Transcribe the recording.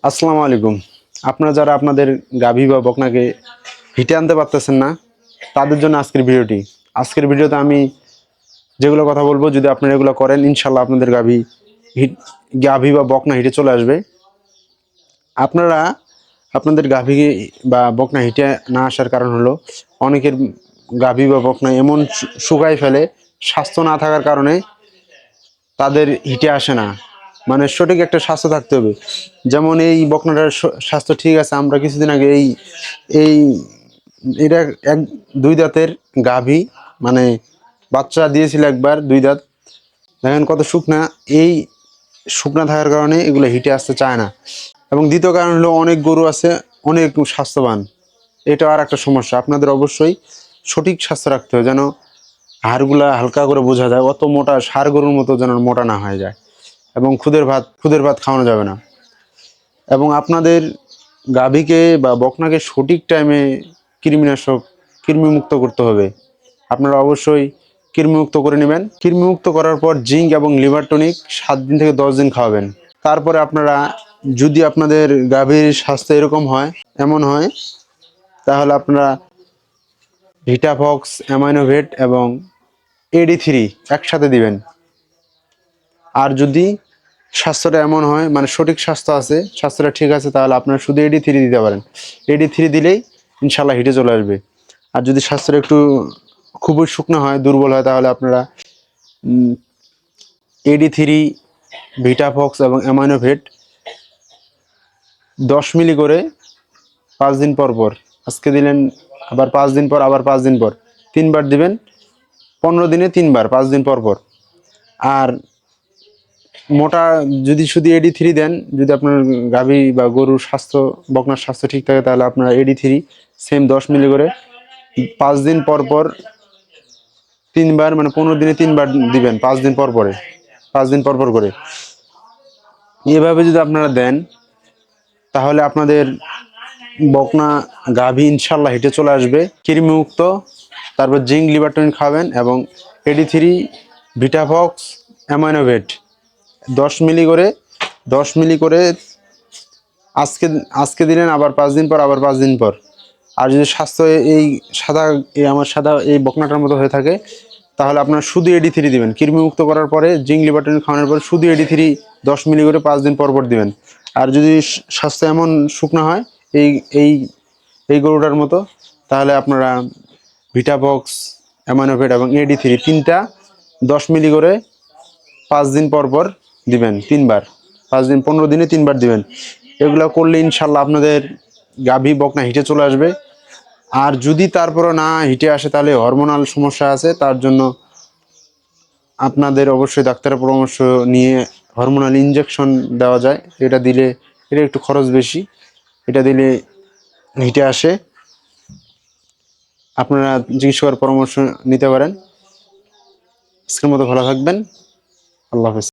আসসালামু আলাইকুম। আপনারা যারা আপনাদের গাভী বা বকনাকে হিটে আনতে পারতেছেন না, তাদের জন্য আজকের ভিডিওটি। আজকের ভিডিওতে আমি যেগুলো কথা বলবো, যদি আপনারা এগুলো করেন, ইনশাল্লাহ আপনাদের গাভী বা বকনা হিটে চলে আসবে। আপনারা আপনাদের গাভী বা বকনা হিটে না আসার কারণ হলো, অনেকের গাভী বা বকনা এমন শুকায় ফেলে, স্বাস্থ্য না থাকার কারণে তাদের হিটে আসে না। মানে সঠিক একটা স্বাস্থ্য থাকতে হবে। যেমন এই বকনাটার স্বাস্থ্য ঠিক আছে, আমরা কিছুদিন আগে এই এই এটা দুই দাঁতের গাভী, মানে বাচ্চা দিয়েছিল একবার, দুই দাঁত। দেখেন কত শুকনা। এই শুকনা থাকার কারণে এগুলো হিটে আসতে চায় না। এবং দ্বিতীয় কারণ হলো, অনেক গরু আছে অনেক স্বাস্থ্যবান, এটা আর একটা সমস্যা। আপনাদের অবশ্যই সঠিক স্বাস্থ্য রাখতে হবে, যেন হাড়গুলা হালকা করে বোঝা যায়, অত মোটা ষাঁড় গরুর মতো যেন মোটা না হয়ে যায়। এবং খুদের ভাত খাওয়ানো যাবে না। এবং আপনাদের গাভীকে বা বকনাকে সঠিক টাইমে কৃমিনাশক কৃমিমুক্ত করতে হবে। আপনারা অবশ্যই কৃমিমুক্ত করে নেবেন। কৃমিমুক্ত করার পর জিঙ্ক এবং লিভার টনিক 7 দিন থেকে 10 দিন খাওয়াবেন। তারপরে আপনারা, যদি আপনাদের গাভীর স্বাস্থ্য এরকম হয়, এমন হয়, তাহলে আপনারা ভিটাফক্স, অ্যামাইনোভেট এবং AD3 একসাথে দিবেন। আর যদি স্বাস্থ্যটা এমন হয়, মানে সঠিক স্বাস্থ্য আছে, স্বাস্থ্যটা ঠিক আছে, তাহলে আপনারা শুধু AD3 দিতে পারেন। AD3 দিলেই ইনশাল্লাহ হিটে চলে আসবে। আর যদি স্বাস্থ্যটা একটু খুবই শুকনো হয়, দুর্বল হয়, তাহলে আপনারা AD3, ভিটাফক্স এবং অ্যামাইনোভেট 10 মিলি করে 5 দিন পর পর, আজকে দিলেন, আবার 5 দিন পর, আবার 5 দিন পর, 3 বার দিবেন। 15 দিনে 3 বার, 5 দিন পর পর। আর মোটা যদি শুধু AD3 দেন, যদি আপনার গাভী বা গরুর স্বাস্থ্য, বকনার স্বাস্থ্য ঠিক থাকে, তাহলে আপনারা AD3 সেম 10 মিলি করে 5 দিন পর পর 3 বার, মানে 15 দিনে 3 বার দিবেন, 5 দিন পর পরে, 5 দিন পর পর করে। এভাবে যদি আপনারা দেন, তাহলে আপনাদের বকনা গাভী ইনশাল্লাহ হেঁটে চলে আসবে কৃমিমুক্ত। তারপর জিঙ্ক লিভার টনিক খাবেন, এবং AD3, ভিটাফক্স, অ্যামাইনোভেট 10 মিলি করে, 10 মিলি করে আজকে আজকে দিলেন, আবার 5 দিন পর, আবার 5 দিন পর। আর যদি স্বাস্থ্য এই সাদা, আমার সাদা এই বকনাটার মতো হয়ে থাকে, তাহলে আপনার শুধু AD3 দিবেন। কৃমিমুক্ত করার পরে, জিঙ্ক লিভার টনিক খাওয়ানোর পরে শুধু AD3 10 মিলি করে 5 দিন পর পর দিবেন। আর যদি স্বাস্থ্য এমন শুকনো হয়, এই এই এই গরুটার মতো, তাহলে আপনারা ভিটাবক্স, অ্যামাইনোভেট এবং AD3 তিনটা 10 মিলি করে 5 দিন পর পর দিবেন, 3 বার। 5 দিন, 15 দিনে 3 বার দিবেন। এগুলো করলে ইনশাল্লাহ আপনাদের গাভী বকনা হিটে চলে আসবে। আর যদি তারপরও না হিটে আসে, তাহলে হরমোনাল সমস্যা আছে, তার জন্য আপনাদের অবশ্যই ডাক্তারের পরামর্শ নিয়ে হরমোনাল ইনজেকশন দেওয়া যায়। এটা দিলে, এটা একটু খরচ বেশি, এটা দিলে হিটে আসে। আপনারা চিকিৎসকের পরামর্শ নিতে পারেন। আজকের মতো ভালো থাকবেন। আল্লাহ হাফেজ।